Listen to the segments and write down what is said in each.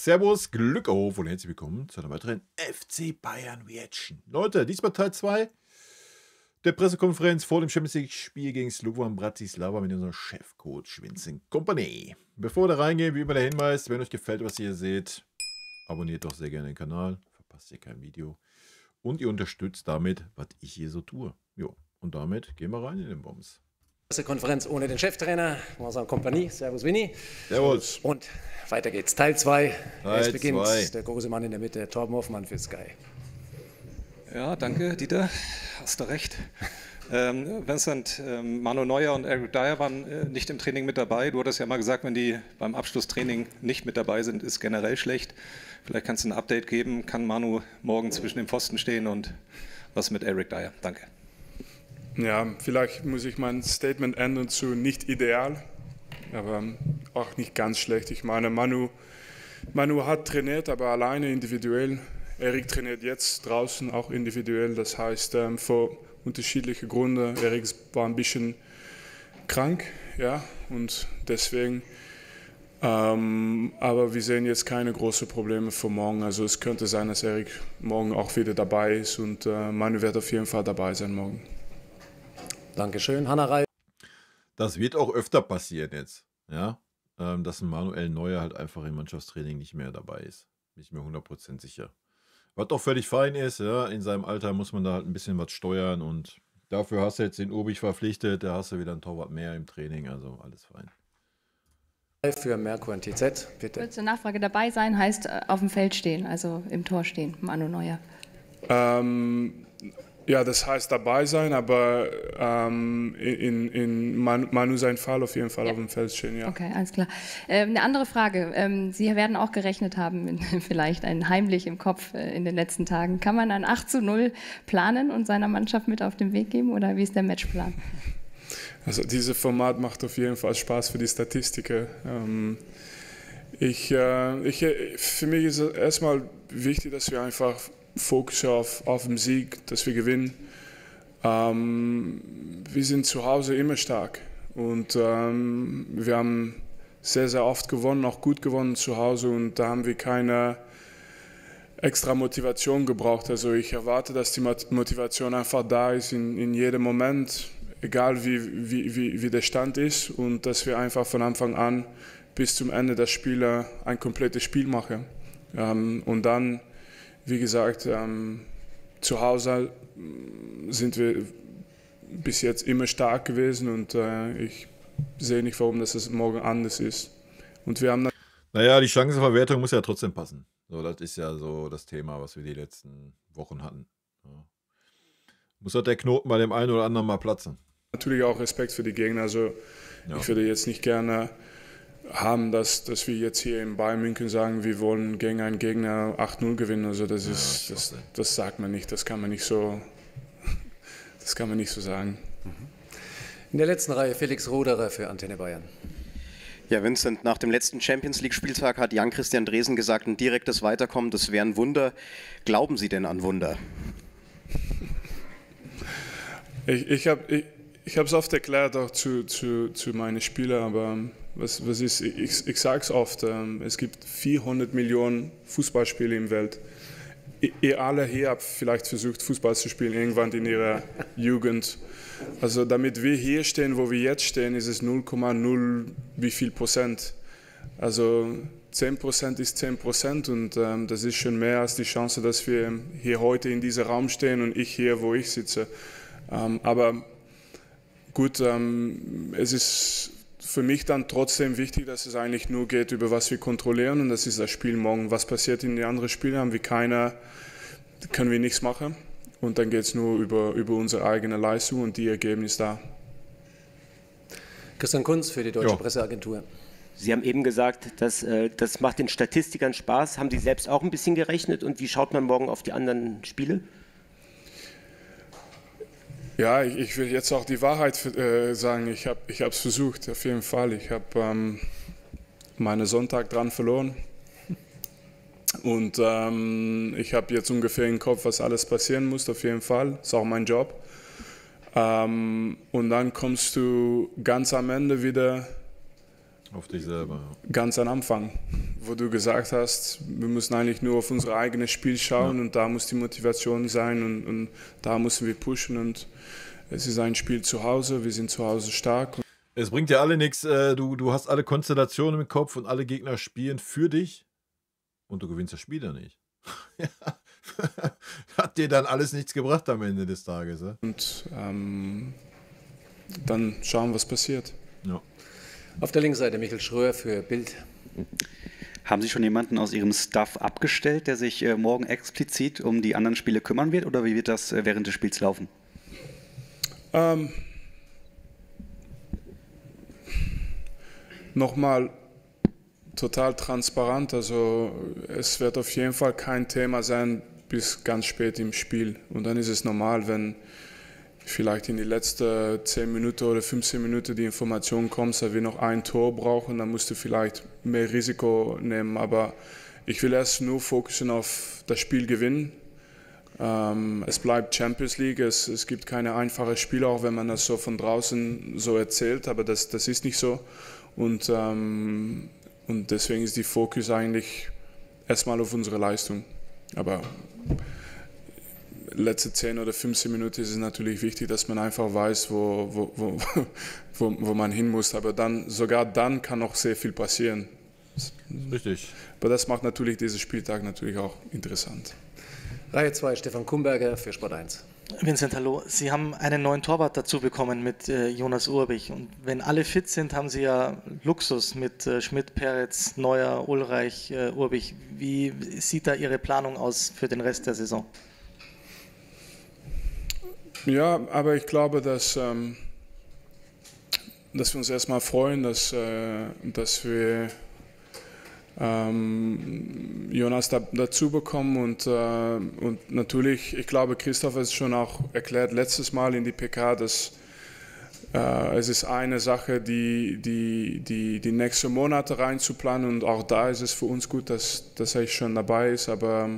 Servus, Glück auf und herzlich willkommen zu einer weiteren FC Bayern Reaction. Leute, diesmal Teil 2 der Pressekonferenz vor dem Champions League-Spiel gegen Slovan Bratislava mit unserem Chefcoach Vincent Kompany. Bevor wir da reingehen, wie immer der Hinweis, wenn euch gefällt, was ihr hier seht, abonniert doch sehr gerne den Kanal, verpasst ihr kein Video und ihr unterstützt damit, was ich hier so tue. Jo, und damit gehen wir rein in den Bombs. Pressekonferenz ohne den Cheftrainer, Vincent Kompany. Servus Winnie. Servus. Und weiter geht's. Teil 2. Es beginnt 2. der große Mann in der Mitte, Torben Hoffmann für Sky. Ja, danke, Dieter. Hast du recht. Vincent, Manu Neuer und Eric Dyer waren nicht im Training mit dabei. Du hattest ja mal gesagt, wenn die beim Abschlusstraining nicht mit dabei sind, ist generell schlecht. Vielleicht kannst du ein Update geben. Kann Manu morgen zwischen den Pfosten stehen und was mit Eric Dyer? Danke. Ja, vielleicht muss ich mein Statement ändern zu nicht ideal, aber auch nicht ganz schlecht. Ich meine, Manu hat trainiert, aber alleine individuell. Erik trainiert jetzt draußen auch individuell, das heißt für unterschiedliche Gründe. Erik war ein bisschen krank, ja, und deswegen. Aber wir sehen jetzt keine großen Probleme für morgen. Also es könnte sein, dass Erik morgen auch wieder dabei ist und Manu wird auf jeden Fall dabei sein morgen. Dankeschön, Hanna Reif. Das wird auch öfter passieren jetzt, ja, dass ein Manuel Neuer halt einfach im Mannschaftstraining nicht mehr dabei ist. Bin ich mir 100% sicher. Was doch völlig fein ist, ja, in seinem Alter muss man da halt ein bisschen was steuern und dafür hast du jetzt den Obig verpflichtet, da hast du wieder einen Torwart mehr im Training, also alles fein. Für Merkur und TZ, bitte. Kurze Nachfrage, dabei sein heißt auf dem Feld stehen, also im Tor stehen, Manu Neuer. Ja, das heißt dabei sein, aber in Manu sein Fall auf jeden Fall auf dem Feld stehen, ja. Okay, alles klar. Eine andere Frage. Sie werden auch gerechnet haben, vielleicht heimlich im Kopf in den letzten Tagen. Kann man ein 8:0 planen und seiner Mannschaft mit auf den Weg geben oder wie ist der Matchplan? Also dieses Format macht auf jeden Fall Spaß für die Statistiker. Für mich ist es erstmal wichtig, dass wir einfach Fokus auf den Sieg, dass wir gewinnen. Wir sind zu Hause immer stark und wir haben sehr, sehr oft gewonnen, auch gut gewonnen zu Hause und da haben wir keine extra Motivation gebraucht. Also ich erwarte, dass die Motivation einfach da ist in jedem Moment, egal wie der Stand ist und dass wir einfach von Anfang an bis zum Ende der Spiele ein komplettes Spiel machen. Und dann, wie gesagt, zu Hause sind wir bis jetzt immer stark gewesen und ich sehe nicht, warum das morgen anders ist. Und wir haben naja, die Chancenverwertung muss ja trotzdem passen. So, das ist ja so das Thema, was wir die letzten Wochen hatten. Ja. Muss halt der Knoten bei dem einen oder anderen mal platzen. Natürlich auch Respekt für die Gegner. Also ja. Ich würde jetzt nicht gerne haben, dass wir jetzt hier in Bayern München sagen, wir wollen gegen einen Gegner 8:0 gewinnen. Also das sagt man nicht, das kann man nicht so sagen. In der letzten Reihe Felix Roderer für Antenne Bayern. Ja, Vincent, nach dem letzten Champions-League-Spieltag hat Jan-Christian Dresen gesagt, ein direktes Weiterkommen, das wäre ein Wunder. Glauben Sie denn an Wunder? Ich habe es oft erklärt, auch zu meinen Spielern, aber was ist, ich sage es oft, es gibt 400 Millionen Fußballspiele in der Welt. Ihr alle hier habt vielleicht versucht, Fußball zu spielen, irgendwann in ihrer Jugend. Also damit wir hier stehen, wo wir jetzt stehen, ist es 0,0 wie viel Prozent. Also 10% ist 10% und das ist schon mehr als die Chance, dass wir hier heute in diesem Raum stehen und ich hier, wo ich sitze. Aber gut, es ist für mich dann trotzdem wichtig, dass es eigentlich nur geht, über was wir kontrollieren und das ist das Spiel morgen. Was passiert in den anderen Spielen, können wir nichts machen und dann geht es nur über unsere eigene Leistung und die Ergebnisse da. Christian Kunz für die Deutsche Presseagentur. Sie haben eben gesagt, das macht den Statistikern Spaß. Haben Sie selbst auch ein bisschen gerechnet und wie schaut man morgen auf die anderen Spiele? Ja, ich will jetzt auch die Wahrheit sagen. Ich habe es versucht, auf jeden Fall. Ich habe meinen Sonntag dran verloren. Und ich habe jetzt ungefähr im Kopf, was alles passieren muss, auf jeden Fall. Das ist auch mein Job. Und dann kommst du ganz am Ende wieder auf dich selber. Ganz am Anfang, wo du gesagt hast, wir müssen eigentlich nur auf unser eigenes Spiel schauen und da muss die Motivation sein und da müssen wir pushen und es ist ein Spiel zu Hause, wir sind zu Hause stark. Es bringt ja alle nichts, du hast alle Konstellationen im Kopf und alle Gegner spielen für dich und du gewinnst das Spiel dann nicht. Hat dir dann alles nichts gebracht am Ende des Tages. Und dann schauen, was passiert. Ja. Auf der linken Seite Michael Schröer für Bild. Haben Sie schon jemanden aus Ihrem Staff abgestellt, der sich morgen explizit um die anderen Spiele kümmern wird? Oder wie wird das während des Spiels laufen? Nochmal total transparent. Also es wird auf jeden Fall kein Thema sein bis ganz spät im Spiel. Und dann ist es normal, wenn vielleicht in die letzten 10 Minuten oder 15 Minuten die Information kommt, dass wir noch ein Tor brauchen, dann musst du vielleicht mehr Risiko nehmen. Aber ich will erst nur fokussieren auf das Spiel gewinnen. Es bleibt Champions League, es gibt keine einfache Spiele, auch wenn man das so von draußen so erzählt, aber das ist nicht so. Und deswegen ist die Fokus eigentlich erstmal auf unsere Leistung. Aber letzte 10 oder 15 Minuten ist es natürlich wichtig, dass man einfach weiß, wo man hin muss. Aber sogar dann kann noch sehr viel passieren. Richtig. Aber das macht natürlich diesen Spieltag natürlich auch interessant. Reihe 2, Stefan Kumberger für Sport 1. Vincent, hallo. Sie haben einen neuen Torwart dazu bekommen mit Jonas Urbich. Und wenn alle fit sind, haben Sie ja Luxus mit Schmidt, Peretz, Neuer, Ulreich, Urbich. Wie sieht da Ihre Planung aus für den Rest der Saison? Ja, aber ich glaube, dass wir uns erstmal freuen, dass wir Jonas dazu bekommen und natürlich, ich glaube, Christoph hat es schon auch erklärt letztes Mal in die PK, dass es ist eine Sache, die nächsten Monate reinzuplanen und auch da ist es für uns gut, dass er schon dabei ist, aber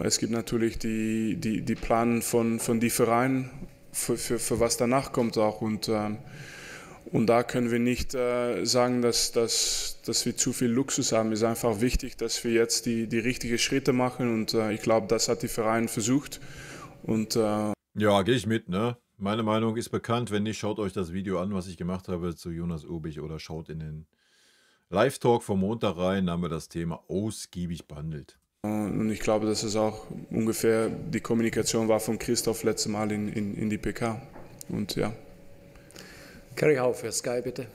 es gibt natürlich die Pläne von die Vereinen für was danach kommt auch und da können wir nicht sagen, dass wir zu viel Luxus haben. Es ist einfach wichtig, dass wir jetzt die richtigen Schritte machen und ich glaube, das hat die Vereine versucht. Und, ja, gehe ich mit, ne? Meine Meinung ist bekannt. Wenn nicht, schaut euch das Video an, was ich gemacht habe zu Jonas Urbich oder schaut in den Live-Talk vom Montag rein, da haben wir das Thema ausgiebig behandelt. Und ich glaube, dass es auch ungefähr die Kommunikation war von Christoph letztes Mal in die PK. Und ja. Kerry Hau für Sky, bitte.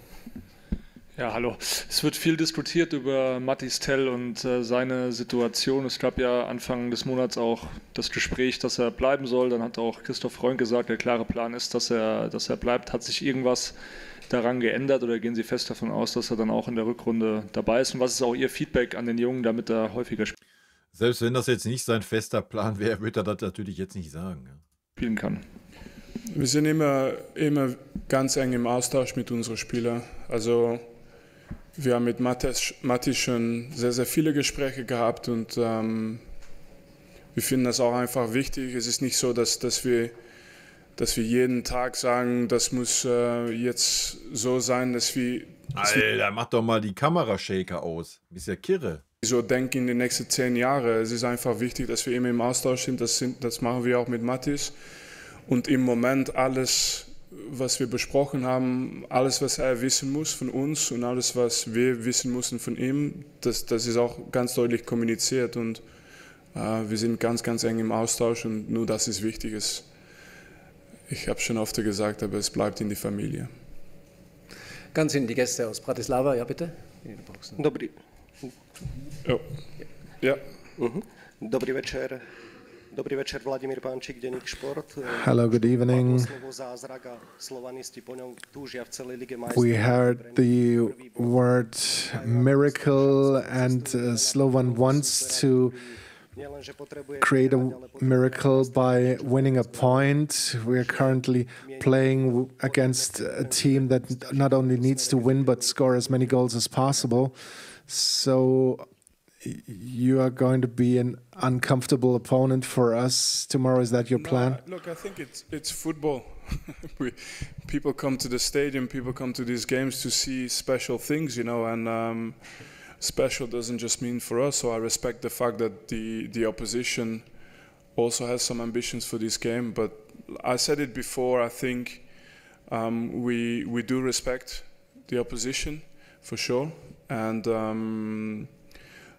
Ja, hallo. Es wird viel diskutiert über Mathys Tell und seine Situation. Es gab ja Anfang des Monats auch das Gespräch, dass er bleiben soll. Dann hat auch Christoph Freund gesagt, der klare Plan ist, dass er bleibt. Hat sich irgendwas daran geändert oder gehen Sie fest davon aus, dass er dann auch in der Rückrunde dabei ist? Und was ist auch Ihr Feedback an den Jungen, damit er häufiger Selbst wenn das jetzt nicht sein fester Plan wäre, wird er das natürlich jetzt nicht sagen. spielen kann? Wir sind immer ganz eng im Austausch mit unseren Spielern. Also wir haben mit Mathis schon sehr, sehr viele Gespräche gehabt und wir finden das auch einfach wichtig. Es ist nicht so, dass wir jeden Tag sagen, das muss jetzt so sein, dass wir... Alter, mach doch mal die Kamerashaker aus. Bist ja kirre. So denken in den nächsten 10 Jahren. Es ist einfach wichtig, dass wir immer im Austausch sind. Das machen wir auch mit Mathis. Und im Moment alles, was wir besprochen haben, alles, was er wissen muss von uns und alles, was wir wissen müssen von ihm, das ist auch ganz deutlich kommuniziert. Und wir sind ganz, ganz eng im Austausch und nur das ist wichtig. Ich habe schon oft gesagt, aber es bleibt in die Familie. Ganz hinten die Gäste aus Bratislava, ja bitte. Dobrý. Ja. Dobrý večer. Dobrý večer, Vladimír Pánčík, Deník Šport. Hello, good evening. We heard the word miracle and Slovan wants to create a miracle by winning a point. We are currently playing against a team that not only needs to win but score as many goals as possible. So you are going to be an uncomfortable opponent for us tomorrow. Is that your plan? Look, I think it's football. People come to the stadium, people come to these games to see special things, you know, and special doesn't just mean for us. So I respect the fact that the opposition also has some ambitions for this game. But I said it before, I think we do respect the opposition for sure. And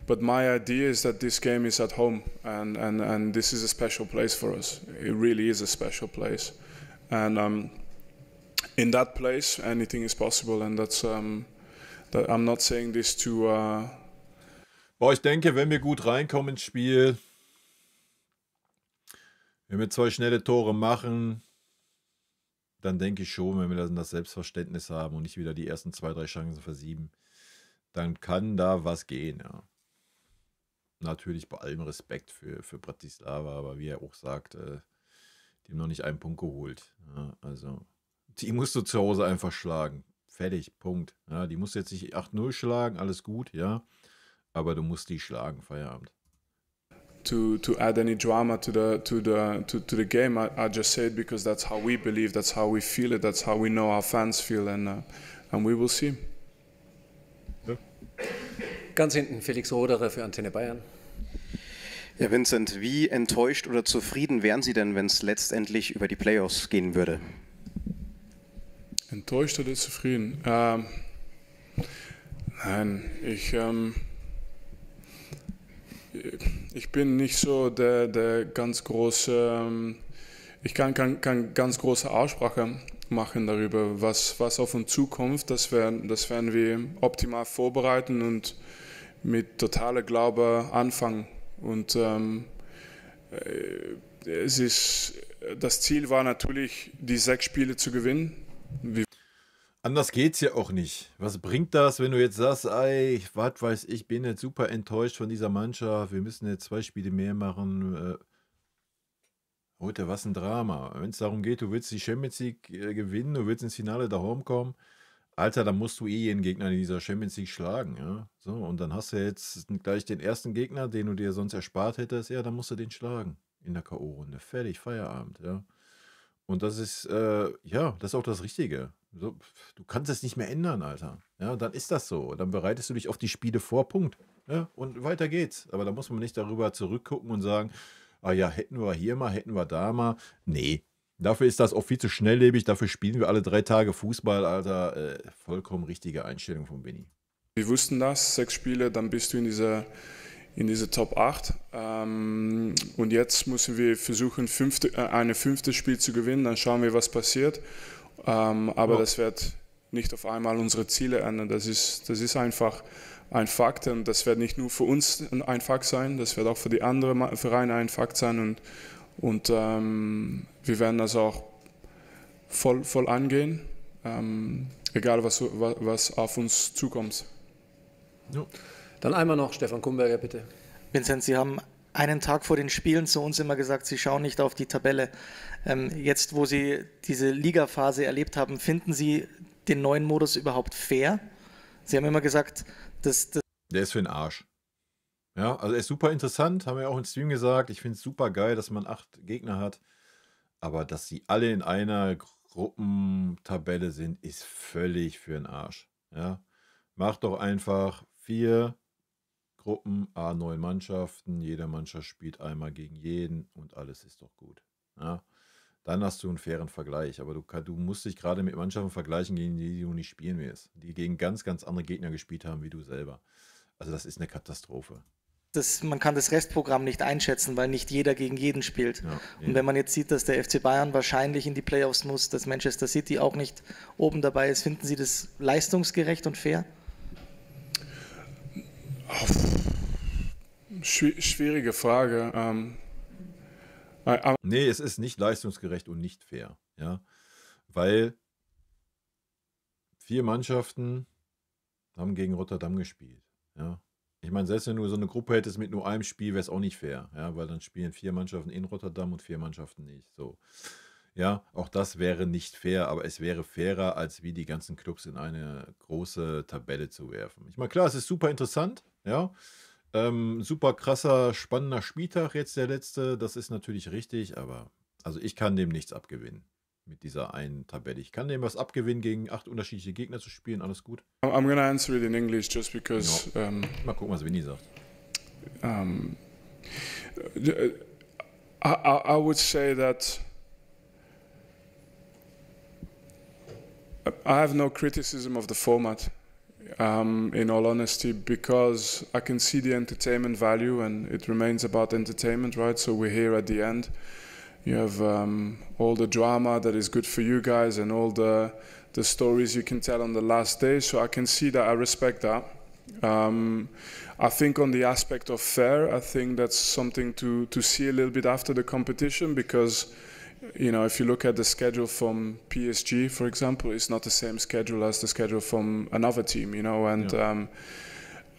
but my idea is that this game is at home, and this is a special place for us. It really is a special place. And in that place, anything is possible, and that's that I'm not saying this to. Boah, ich denke, wenn wir gut reinkommen ins Spiel, wenn wir 2 schnelle Tore machen, dann denke ich schon, wenn wir das Selbstverständnis haben und nicht wieder die ersten 2, 3 Chancen versieben, dann kann da was gehen, ja. Natürlich bei allem Respekt für Bratislava, aber wie er auch sagt, die haben noch nicht einen Punkt geholt. Ja, also, die musst du zu Hause einfach schlagen. Fertig, Punkt. Ja, die musst du jetzt nicht 8-0 schlagen, alles gut, ja. Aber du musst die schlagen, Feierabend. To add any drama to the game, I just say it because that's how we believe, that's how we feel it, that's how we know our fans feel, and we will see. Ja. Ganz hinten Felix Roderer für Antenne Bayern. Ja, Vincent, wie enttäuscht oder zufrieden wären Sie denn, wenn es letztendlich über die Playoffs gehen würde? Enttäuscht oder zufrieden? Nein, ich bin nicht so der ganz große, ich kann ganz große Aussprache machen darüber, was auf uns zukommt. Das werden wir optimal vorbereiten und mit totaler Glaube anfangen. Und das Ziel war natürlich, die 6 Spiele zu gewinnen. Anders geht's ja auch nicht. Was bringt das, wenn du jetzt sagst, ey, was weiß ich, bin jetzt super enttäuscht von dieser Mannschaft, wir müssen jetzt 2 Spiele mehr machen. Heute, was ein Drama. Wenn es darum geht, du willst die Champions League gewinnen, du willst ins Finale daheim kommen, Alter, dann musst du jeden Gegner in dieser Champions League schlagen. Ja? So, und dann hast du jetzt gleich den ersten Gegner, den du dir sonst erspart hättest, ja, dann musst du den schlagen in der K.O.-Runde. Fertig, Feierabend, ja. Und das ist, ja, das ist auch das Richtige. So, du kannst es nicht mehr ändern, Alter. Ja, dann ist das so. Dann bereitest du dich auf die Spiele vor, Punkt. Ja, und weiter geht's. Aber da muss man nicht darüber zurückgucken und sagen, ah ja, hätten wir hier mal, hätten wir da mal. Nee, dafür ist das auch viel zu schnelllebig. Dafür spielen wir alle 3 Tage Fußball, Alter. Vollkommen richtige Einstellung von Benny. Wir wussten das, 6 Spiele, dann bist du in diese Top 8. Und jetzt müssen wir versuchen, ein 5. Spiel zu gewinnen. Dann schauen wir, was passiert. Aber das wird nicht auf einmal unsere Ziele ändern. Das ist einfach ein Fakt. Und das wird nicht nur für uns ein Fakt sein, das wird auch für die anderen Vereine ein Fakt sein. Und wir werden das auch voll angehen, egal was auf uns zukommt. Ja. Dann einmal noch Stefan Kumberger, bitte. Vincent, Sie haben einen Tag vor den Spielen zu uns immer gesagt, Sie schauen nicht auf die Tabelle. Jetzt, wo Sie diese Ligaphase erlebt haben, finden Sie den neuen Modus überhaupt fair? Sie haben immer gesagt, dass der ist für den Arsch. Ja, also er ist super interessant, haben wir auch im Stream gesagt. Ich finde es super geil, dass man 8 Gegner hat. Aber dass sie alle in einer Gruppentabelle sind, ist völlig für den Arsch. Ja, macht doch einfach 4 Gruppen, 9 Mannschaften, jede Mannschaft spielt einmal gegen jeden und alles ist doch gut. Ja? Dann hast du einen fairen Vergleich, aber du musst dich gerade mit Mannschaften vergleichen, gegen die du nicht spielen wirst, die gegen ganz, ganz andere Gegner gespielt haben wie du selber. Also das ist eine Katastrophe. Man kann das Restprogramm nicht einschätzen, weil nicht jeder gegen jeden spielt. Ja, und wenn man jetzt sieht, dass der FC Bayern wahrscheinlich in die Playoffs muss, dass Manchester City auch nicht oben dabei ist, finden Sie das leistungsgerecht und fair? Schwierige Frage. Nee, es ist nicht leistungsgerecht und nicht fair. Ja? Weil 4 Mannschaften haben gegen Rotterdam gespielt. Ja? Ich meine, selbst wenn du so eine Gruppe hättest mit nur einem Spiel, wäre es auch nicht fair. Ja? Weil dann spielen 4 Mannschaften in Rotterdam und 4 Mannschaften nicht. So. Ja, auch das wäre nicht fair, aber es wäre fairer, als wie die ganzen Clubs in eine große Tabelle zu werfen. Ich meine, klar, es ist super interessant, ja. Super krasser, spannender Spieltag jetzt der letzte, das ist natürlich richtig, aber also ich kann dem nichts abgewinnen. mit dieser einen Tabelle. Ich kann dem was abgewinnen, gegen 8 unterschiedliche Gegner zu spielen, alles gut. I'm going to answer it in English just because... Ja. Mal gucken, was Vinny sagt. I would say that I have no criticism of the format, in all honesty, because I can see the entertainment value and it remains about entertainment, right? So we're here at the end. You have all the drama that is good for you guys and all the stories you can tell on the last day. So I can see that, I respect that. I think on the aspect of fair, I think that's something to see a little bit after the competition, because you know, if you look at the schedule from PSG, for example, it's not the same schedule as the schedule from another team, you know, and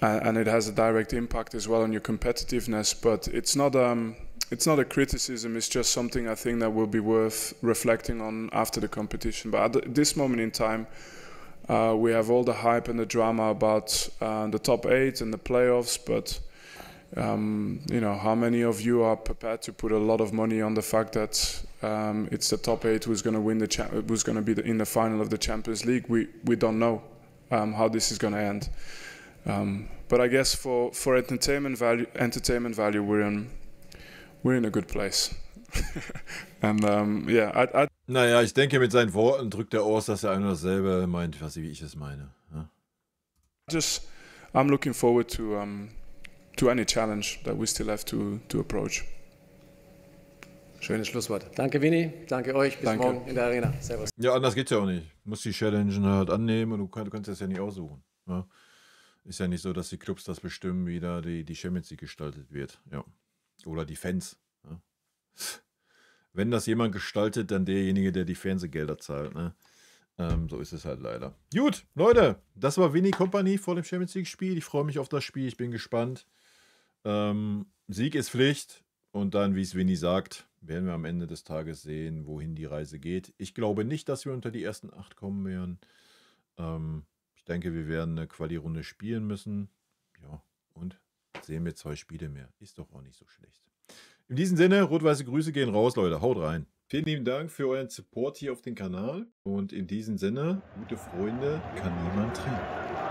it has a direct impact as well on your competitiveness. But it's not a criticism. It's just something I think that will be worth reflecting on after the competition. But at this moment in time, we have all the hype and the drama about the top 8 and the playoffs, but you know, how many of you are prepared to put a lot of money on the fact that it's the top 8 who's going to win who's going to be in the final of the Champions League? We don't know how this is going to end. But I guess for entertainment value, we're in a good place. And yeah, Naja, ich denke, mit seinen Worten drückt er aus, dass er ein oder dasselbe meint, wie ich es meine. Ja? I'm looking forward to any challenge that we still have to approach. Schönes Schlusswort. Danke, Vinny. Danke euch. Bis morgen in der Arena. Servus. Ja, anders geht's ja auch nicht. Du musst die Challenge halt annehmen und du kannst das ja nicht aussuchen. Ja? Ist ja nicht so, dass die Clubs das bestimmen, wie da die Champions League gestaltet wird. Ja. Oder die Fans. Ja? Wenn das jemand gestaltet, dann derjenige, der die Fernsehgelder zahlt. Ne? So ist es halt leider. Gut, Leute, das war Vinny Kompany vor dem Champions League-Spiel. Ich freue mich auf das Spiel, ich bin gespannt. Sieg ist Pflicht und dann, wie es Vinny sagt, werden wir am Ende des Tages sehen, wohin die Reise geht. Ich glaube nicht, dass wir unter die ersten 8 kommen werden. Ich denke, wir werden eine Quali-Runde spielen müssen. Ja, und sehen wir 2 Spiele mehr. Ist doch auch nicht so schlecht. In diesem Sinne, rot-weiße Grüße gehen raus, Leute. Haut rein. Vielen lieben Dank für euren Support hier auf dem Kanal. Und in diesem Sinne, gute Freunde kann niemand trennen.